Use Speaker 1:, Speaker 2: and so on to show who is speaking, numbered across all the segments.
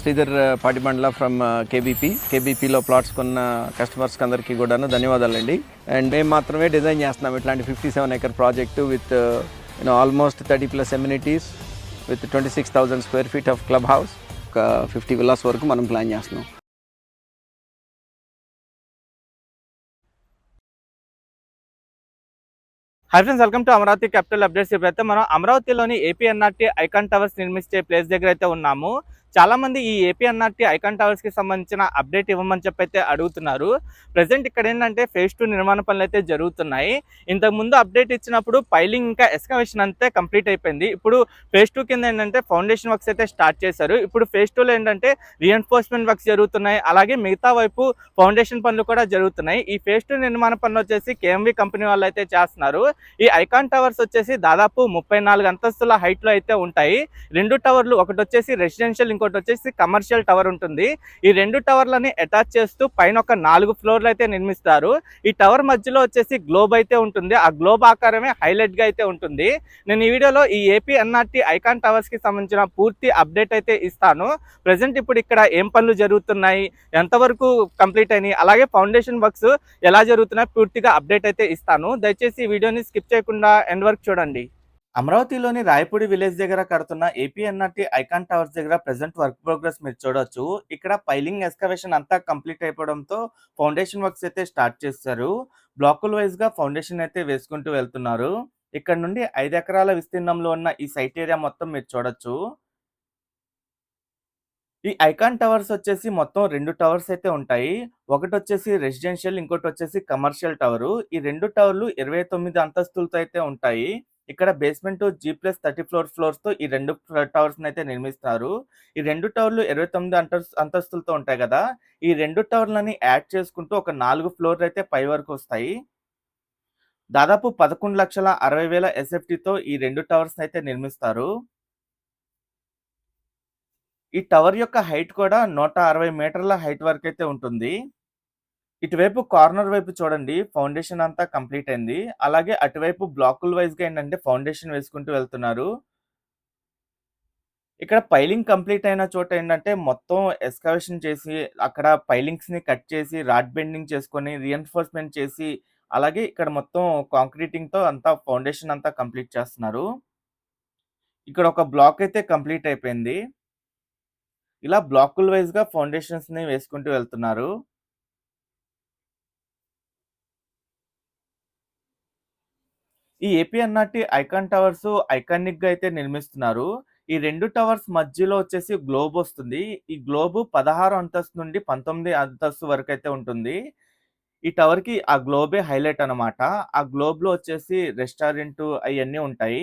Speaker 1: Sridhar Patibandla from కేబీపీలో plots కొన్న కస్టమర్స్కి అందరికీ కూడాను ధన్యవాదాలండి. అండ్ మేము మాత్రమే డిజైన్ చేస్తున్నాం ఇట్లాంటి 57 acre project with almost 30+ amenities with 26,000 square feet of club house, ఒక 50 villas వరకు మనం ప్లాన్ చేస్తున్నాం.
Speaker 2: Hi friends, welcome to Amaravati capital updates. ఇప్పుడైతే మనం అమరావతిలోని ఏపీఎన్ఆర్టీ ఐకాన్ టవర్స్ నిర్మించే ప్లేస్ దగ్గర అయితే ఉన్నాము. చాలా మంది ఈ ఏపీఎన్ఆర్టీ ఐకాన్ టవర్స్ కి సంబంధించిన అప్డేట్ ఇవ్వమని చెప్పి అయితే అడుగుతున్నారు. ప్రజెంట్ ఇక్కడ ఏంటంటే phase 2 నిర్మాణ పనులు అయితే జరుగుతున్నాయి. ఇంతకు ముందు అప్డేట్ ఇచ్చినప్పుడు పైలింగ్ ఇంకా ఎస్కవేషన్ అంతే కంప్లీట్ అయిపోయింది. ఇప్పుడు phase 2 కింద ఏంటంటే ఫౌండేషన్ వర్క్స్ అయితే స్టార్ట్ చేశారు. ఇప్పుడు phase 2 లో ఏంటంటే రీఎన్ఫోర్స్మెంట్ వర్క్స్ జరుగుతున్నాయి. అలాగే మిగతా వైపు ఫౌండేషన్ పనులు కూడా జరుగుతున్నాయి. ఈ phase 2 నిర్మాణ పనులు వచ్చేసి కేఎంవి కంపెనీ వాళ్ళు అయితే చేస్తున్నారు. ఈ ఐకాన్ టవర్స్ వచ్చేసి దాదాపు 34 అంతస్తుల హైట్ లో అయితే ఉంటాయి. రెండు టవర్లు, ఒకటి వచ్చేసి రెసిడెన్షియల్, ఇంకోటి వచ్చేసి కమర్షియల్ టవర్ ఉంటుంది. ఈ రెండు టవర్లని అటాచ్ చేస్తూ పైన ఒక 4 ఫ్లోర్లు అయితే నిర్మిస్తారు. ఈ టవర్ మధ్యలో వచ్చేసి గ్లోబ్ అయితే ఉంటుంది. ఆ గ్లోబ్ ఆకారమే హైలైట్ గా అయితే ఉంటుంది. నేను ఈ వీడియోలో ఈ ఏపీఎన్ఆర్టీ ఐకాన్ టవర్స్ కి సంబంధించిన పూర్తి అప్డేట్ అయితే ఇస్తాను. ప్రజెంట్ ఇప్పుడు ఇక్కడ ఏం పనులు జరుగుతున్నాయి, ఎంతవరకు కంప్లీట్ అయినాయి, అలాగే ఫౌండేషన్ వర్క్స్ ఎలా జరుగుతున్నాయి పూర్తిగా అప్డేట్ అయితే ఇస్తాను. దయచేసి ఈ వీడియోని స్కిప్ చేయకుండా ఎండ్ వరకు చూడండి. అమరావతిలోని రాయపూడి విలేజ్ దగ్గర కడుతున్న ఏపీఎన్ఆర్టీ ఐకాన్ టవర్స్ దగ్గర ప్రెసెంట్ వర్క్ ప్రోగ్రెస్ మీరు చూడొచ్చు. ఇక్కడ పైలింగ్ ఎస్కవేషన్ అంతా కంప్లీట్ అయిపోవడంతో ఫౌండేషన్ వర్క్స్ అయితే స్టార్ట్ చేస్తారు. బ్లాకుల వైజ్ గా ఫౌండేషన్ అయితే వేసుకుంటూ వెళ్తున్నారు. ఇక్కడ నుండి 5 ఎకరాల విస్తీర్ణంలో ఉన్న ఈ సైట్ ఏరియా మొత్తం మీరు చూడొచ్చు. ఈ ఐకాన్ టవర్స్ వచ్చేసి మొత్తం 2 టవర్స్ అయితే ఉంటాయి. ఒకటి వచ్చేసి రెసిడెన్షియల్, ఇంకోటి వచ్చేసి కమర్షియల్ టవరు. ఈ 2 టవర్లు 29 అంతస్తులతో అయితే ఉంటాయి. ఇక్కడ బేస్మెంట్ G+30 ఫ్లోర్స్ తో ఈ 2 టవర్స్ అయితే నిర్మిస్తారు. ఈ 2 టవర్లు 29 అంతస్తులతో ఉంటాయి కదా. ఈ 2 టవర్లని యాడ్ చేసుకుంటూ ఒక 4 ఫ్లోర్లు అయితే పై వరకు వస్తాయి. దాదాపు 11,60,000 SFTతో ఈ 2 టవర్స్ అయితే నిర్మిస్తారు. ఈ టవర్ యొక్క హైట్ కూడా 160 మీటర్ల హైట్ వరకు అయితే ఉంటుంది. ఇటువైపు కార్నర్ వైపు చూడండి, ఫౌండేషన్ అంతా కంప్లీట్ అయింది. అలాగే అటువైపు బ్లాకుల వైజ్ గా ఏంటంటే ఫౌండేషన్ వేసుకుంటూ వెళ్తున్నారు. ఇక్కడ పైలింగ్ కంప్లీట్ అయిన చోట ఏంటంటే మొత్తం ఎస్కవేషన్ చేసి అక్కడ పైలింగ్స్ ని కట్ చేసి రాడ్ బెండింగ్ చేసుకొని రీఎన్ఫోర్స్మెంట్ చేసి అలాగే ఇక్కడ మొత్తం కాంక్రీటింగ్ తో అంతా ఫౌండేషన్ అంతా కంప్లీట్ చేస్తున్నారు. ఇక్కడ ఒక బ్లాక్ అయితే కంప్లీట్ అయిపోయింది. ఇలా బ్లాకుల వైజ్ గా ఫౌండేషన్స్ ని వేసుకుంటూ వెళ్తున్నారు. ఈ ఏపీఎన్ఆర్టీ ఐకాన్ టవర్స్ ఐకానిక్ గా అయితే నిర్మిస్తున్నారు. ఈ 2 టవర్స్ మధ్యలో వచ్చేసి గ్లోబ్ వస్తుంది. ఈ గ్లోబ్ 16 అంతస్తు నుండి 19 అంతస్తు వరకు అయితే ఉంటుంది. ఈ టవర్ కి ఆ గ్లోబే హైలైట్ అన్నమాట. ఆ గ్లోబ్ లో వచ్చేసి రెస్టారెంట్ అయన్నీ ఉంటాయి.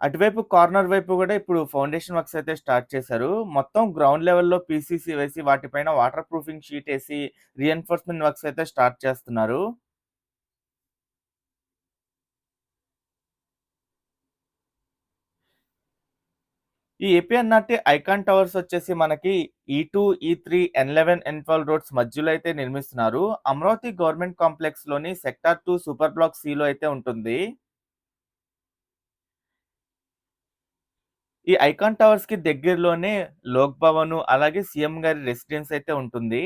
Speaker 2: అటువైపు కార్నర్ వైపు కూడా ఇప్పుడు ఫౌండేషన్ వర్క్స్ అయితే స్టార్ట్ చేశారు. మొత్తం గ్రౌండ్ లెవెల్‌లో పీసీసీ వేసి వాటిపైన వాటర్ ప్రూఫింగ్ షీట్ ఏసి రీఎన్ఫోర్స్మెంట్ వర్క్స్ అయితే స్టార్ట్ చేస్తున్నారు. ఈ ఏపీఎన్ఆర్టీ ఐకాన్ టవర్స్ వచ్చేసి మనకి E2, E3, N11, N12 roads మధ్యలో అయితే నిర్మిస్తున్నారు. అమరావతి గవర్నమెంట్ కాంప్లెక్స్ లోని సెక్టార్ 2 సూపర్ బ్లాక్ సి లో అయితే ఉంటుంది. ఈ ఐకాన్ టవర్స్ కి దగ్గరలోనే లోక్ భవన్ అలాగే సీఎం గారి రెసిడెన్స్ అయితే ఉంటుంది.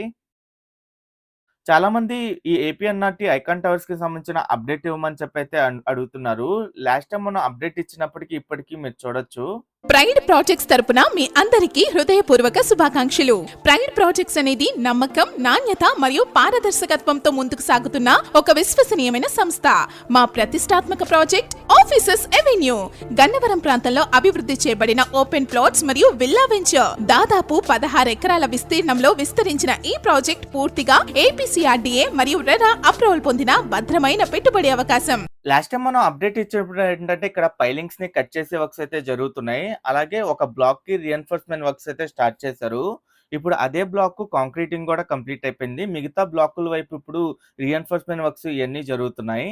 Speaker 2: చాలా మంది ఈ ఏపీఎన్ఆర్టీ ఐకాన్ టవర్స్ కి సంబంధించిన అప్డేట్ ఇవ్వమని చెప్పి అయితే అడుగుతున్నారు. లాస్ట్ టైం మనం అప్డేట్ ఇచ్చినప్పటికి ఇప్పటికి మీరు చూడొచ్చు.
Speaker 3: ప్రైడ్ ప్రాజెక్ట్స్ తరపున మీ అందరికీ హృదయపూర్వక శుభాకాంక్షలు. ప్రైడ్ ప్రాజెక్ట్స్ అనేది నమ్మకం, నాణ్యత మరియు పారదర్శకత్వంతో ముందుకు సాగుతున్న ఒక విశ్వసనీయమైన సంస్థ. మా ప్రతిష్టాత్మక ప్రాజెక్ట్ ఆఫీసెస్ ఎవెన్యూ గన్నవరం ప్రాంతంలో అభివృద్ధి చేయబడిన ఓపెన్ ప్లాట్స్ మరియు విల్లా వెంచర్. దాదాపు 16 ఎకరాల విస్తీర్ణంలో విస్తరించిన ఈ ప్రాజెక్ట్ పూర్తిగా ఏపీసీఆర్డీఏ మరియు రెరా అప్రూవల్ పొందిన భద్రమైన పెట్టుబడి అవకాశం.
Speaker 2: లాస్ట్ టైం మనం అప్డేట్ ఇచ్చినప్పుడు ఏంటంటే ఇక్కడ పైలింగ్స్ ని కట్ చేసే వర్క్స్ అయితే జరుగుతున్నాయి. అలాగే ఒక బ్లాక్ కి రీఎన్ఫోర్స్మెంట్ వర్క్స్ అయితే స్టార్ట్ చేశారు. ఇప్పుడు అదే బ్లాక్ కాంక్రీటింగ్ కూడా కంప్లీట్ అయిపోయింది. మిగతా బ్లాకుల వైపు ఇప్పుడు రీఎన్ఫోర్స్మెంట్ వర్క్స్ ఇవన్నీ జరుగుతున్నాయి.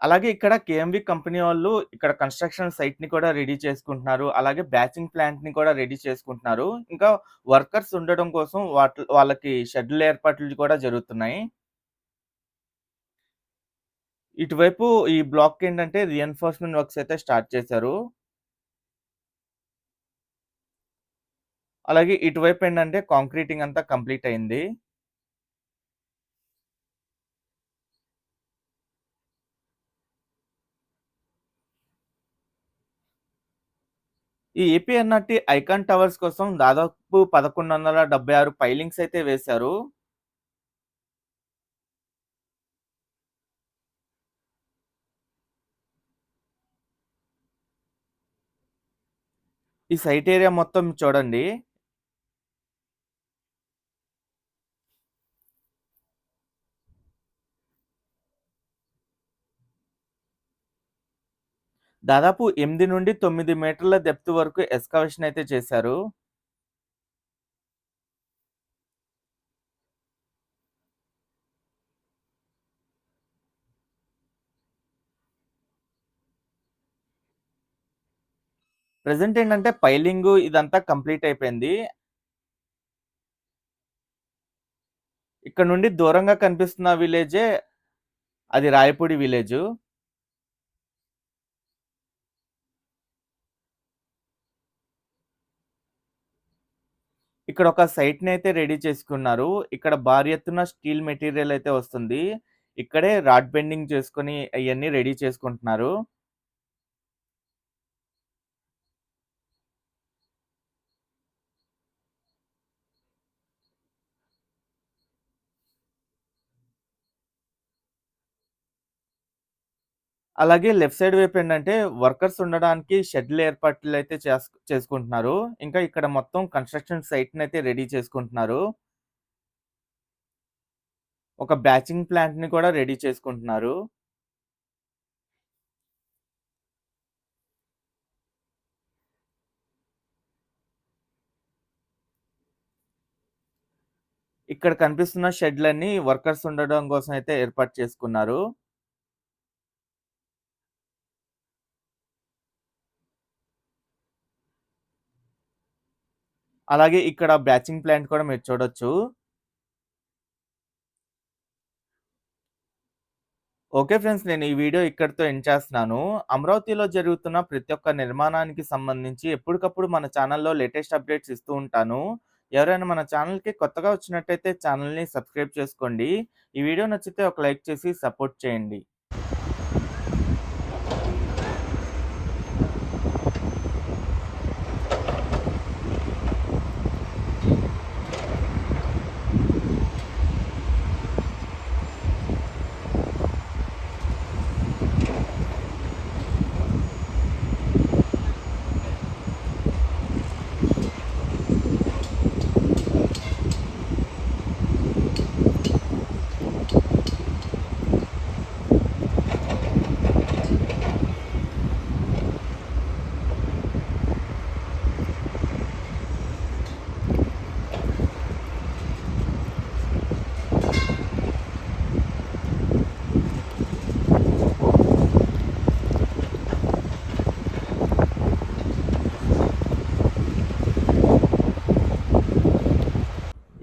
Speaker 2: అలాగే ఇక్కడ కేఎంవి కంపెనీ వాళ్ళు ఇక్కడ కన్స్ట్రక్షన్ సైట్ ని కూడా రెడీ చేసుకుంటున్నారు. అలాగే బ్యాచింగ్ ప్లాంట్ ని కూడా రెడీ చేసుకుంటున్నారు. ఇంకా వర్కర్స్ ఉండడం కోసం వాళ్ళకి షెడ్యూల్ ఏర్పాట్లు కూడా జరుగుతున్నాయి. ఇటువైపు ఈ బ్లాక్ ఏంటంటే రీఎన్ఫోర్స్మెంట్ వర్క్స్ అయితే స్టార్ట్ చేశారు. అలాగే ఇటువైపు ఏంటంటే కాంక్రీటింగ్ అంతా కంప్లీట్ అయింది. ఈ ఏపీఎన్ఆర్‌టీ ఐకాన్ టవర్స్ కోసం దాదాపు 1176 పైలింగ్స్ అయితే వేశారు. ఈ సైట్ ఏరియా మొత్తం చూడండి. దాదాపు 8-9 మీటర్ల డెప్త్ వరకు ఎక్స్‌కవేషన్ అయితే చేశారు. ప్రెజెంట్ ఏంటంటే పైలింగు ఇదంతా కంప్లీట్ అయిపోయింది. ఇక్కడ నుండి దూరంగా కనిపిస్తున్న విలేజే అది రాయపూడి విలేజు. ఇక్కడ ఒక సైట్‌ని అయితే రెడీ చేసుకున్నారు. ఇక్కడ భారీ ఎత్తున స్టీల్ మెటీరియల్ అయితే వస్తుంది. ఇక్కడే రాడ్ బెండింగ్ చేసుకొని అయన్నీ రెడీ చేసుకుంటున్నారు. అలాగే లెఫ్ట్ సైడ్ వైపు ఏంటంటే వర్కర్స్ ఉండడానికి షెడ్‌లు ఏర్పాట్లయితే చేసుకుంటున్నారు. ఇంకా ఇక్కడ మొత్తం కన్‌స్ట్రక్షన్ సైట్‌నయితే రెడీ చేసుకుంటున్నారు. ఒక బ్యాచింగ్ ప్లాంట్‌ని కూడా రెడీ చేసుకుంటున్నారు. ఇక్కడ కనిపిస్తున్న షెడ్‌లన్నీ వర్కర్స్ ఉండడం కోసం అయితే ఏర్పాటు చేసుకున్నారు. అలాగే ఇక్కడ బ్యాచింగ్ ప్లాంట్ కూడా మీరు చూడొచ్చు. Okay friends. నేను ఈ వీడియో ఇక్కడితో ఎండ్ చేస్తున్నాను. అమరావతిలో జరుగుతున్న ప్రతి ఒక్క నిర్మాణానికి సంబంధించి ఎప్పటికప్పుడు మన ఛానల్‌లో లేటెస్ట్ అప్డేట్స్ ఇస్తూ ఉంటాను. ఎవరైనా మన ఛానల్‌కి కొత్తగా వచ్చినట్టయితే ఛానల్‌ని సబ్స్క్రైబ్ చేసుకోండి. ఈ వీడియో నచ్చితే ఒక లైక్ చేసి సపోర్ట్ చేయండి.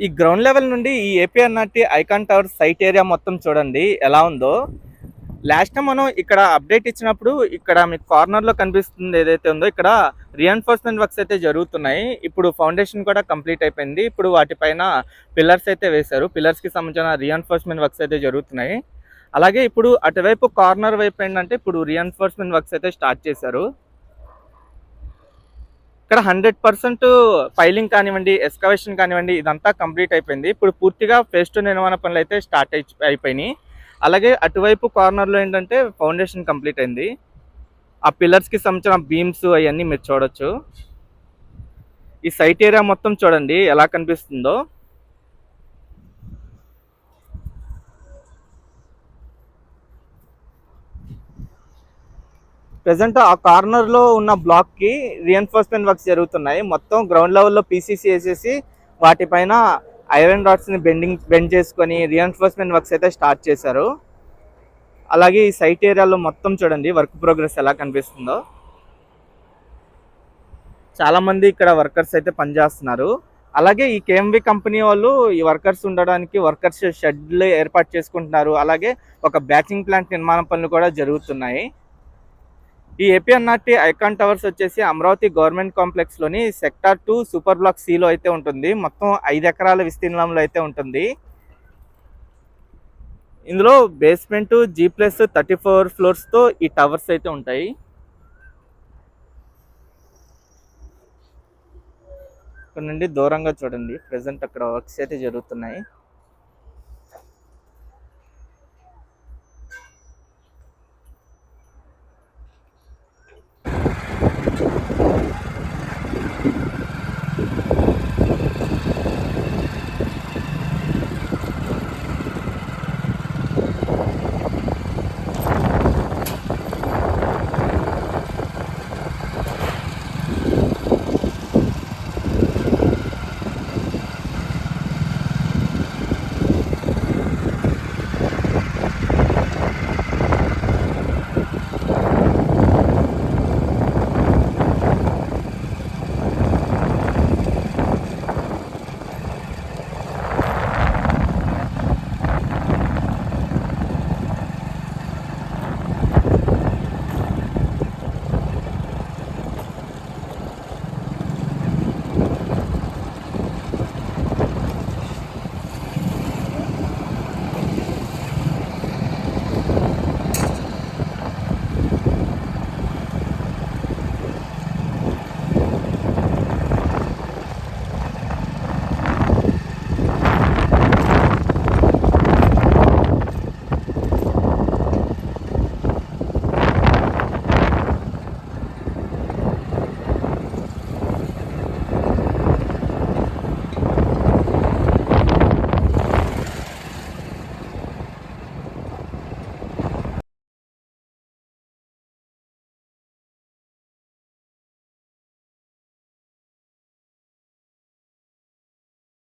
Speaker 2: ఈ గ్రౌండ్ లెవెల్ నుండి ఈ APNRT icon tower site area మొత్తం చూడండి ఎలా ఉందో. లాస్ట్ టైం మనం ఇక్కడ అప్డేట్ ఇచ్చినప్పుడు ఇక్కడ మీకు కార్నర్‌లో కనిపిస్తుంది ఏదైతే ఉందో ఇక్కడ రీఎన్ఫోర్స్‌మెంట్ వర్క్స్ అయితే జరుగుతున్నాయి. ఇప్పుడు ఫౌండేషన్ కూడా కంప్లీట్ అయిపోయింది. ఇప్పుడు వాటిపైన పిల్లర్స్ అయితే వేశారు. పిల్లర్స్‌కి సంబంధించిన రీఎన్ఫోర్స్‌మెంట్ వర్క్స్ అయితే జరుగుతున్నాయి. అలాగే ఇప్పుడు అటువైపు కార్నర్ వైపు ఏంటంటే ఇప్పుడు రీఎన్ఫోర్స్‌మెంట్ వర్క్స్ అయితే స్టార్ట్ చేశారు. ఇక్కడ 100% ఫైలింగ్ కానివ్వండి, ఎక్స్‌కవేషన్ కానివ్వండి ఇదంతా కంప్లీట్ అయిపోయింది. ఇప్పుడు పూర్తిగా ఫేజ్ 2 నిర్మాణ పనులు అయితే స్టార్ట్ అయిపోయినాయి. అలాగే అటువైపు కార్నర్‌లో ఏంటంటే ఫౌండేషన్ కంప్లీట్ అయింది. ఆ పిల్లర్స్‌కి సంబంధించిన బీమ్స్ అవన్నీ మీరు చూడొచ్చు. ఈ సైట్ ఏరియా మొత్తం చూడండి ఎలా కనిపిస్తుందో. ప్రెజెంట్ ఆ కార్నర్‌లో ఉన్న బ్లాక్‌కి రీఎన్ఫోర్స్‌మెంట్ వర్క్స్ జరుగుతున్నాయి. మొత్తం గ్రౌండ్ లెవెల్‌లో పీసీసీ ఏసేసి వాటిపైన ఐరన్ రాడ్స్‌ని బెండ్ చేసుకొని రీఎన్ఫోర్స్‌మెంట్ వర్క్స్ అయితే స్టార్ట్ చేశారు. అలాగే ఈ సైట్ ఏరియాలో మొత్తం చూడండి వర్క్ ప్రోగ్రెస్ ఎలా కనిపిస్తుందో. చాలా మంది ఇక్కడ వర్కర్స్ అయితే పనిచేస్తున్నారు. అలాగే ఈ కేఎంవి కంపెనీ వాళ్ళు ఈ వర్కర్స్ ఉండడానికి వర్కర్స్ షెడ్లు ఏర్పాటు చేసుకుంటున్నారు. అలాగే ఒక బ్యాచింగ్ ప్లాంట్ నిర్మాణ పనులు కూడా జరుగుతున్నాయి. ఈ ఏపీఎన్ఆర్టీ ఐకాన్ టవర్స్ వచ్చేసి అమరావతి గవర్నమెంట్ కాంప్లెక్స్ లోని సెక్టార్ 2 సూపర్ బ్లాక్ సి లో అయితే ఉంటుంది. మొత్తం 5 ఎకరాల విస్తీర్ణంలో అయితే ఉంటుంది. ఇందులో బేస్మెంట్ G+34 ఫ్లోర్స్ తో ఈ టవర్స్ అయితే ఉంటాయి. ఇక్కడ నుండి దూరంగా చూడండి, ప్రెసెంట్ అక్కడ వర్క్స్ అయితే జరుగుతున్నాయి.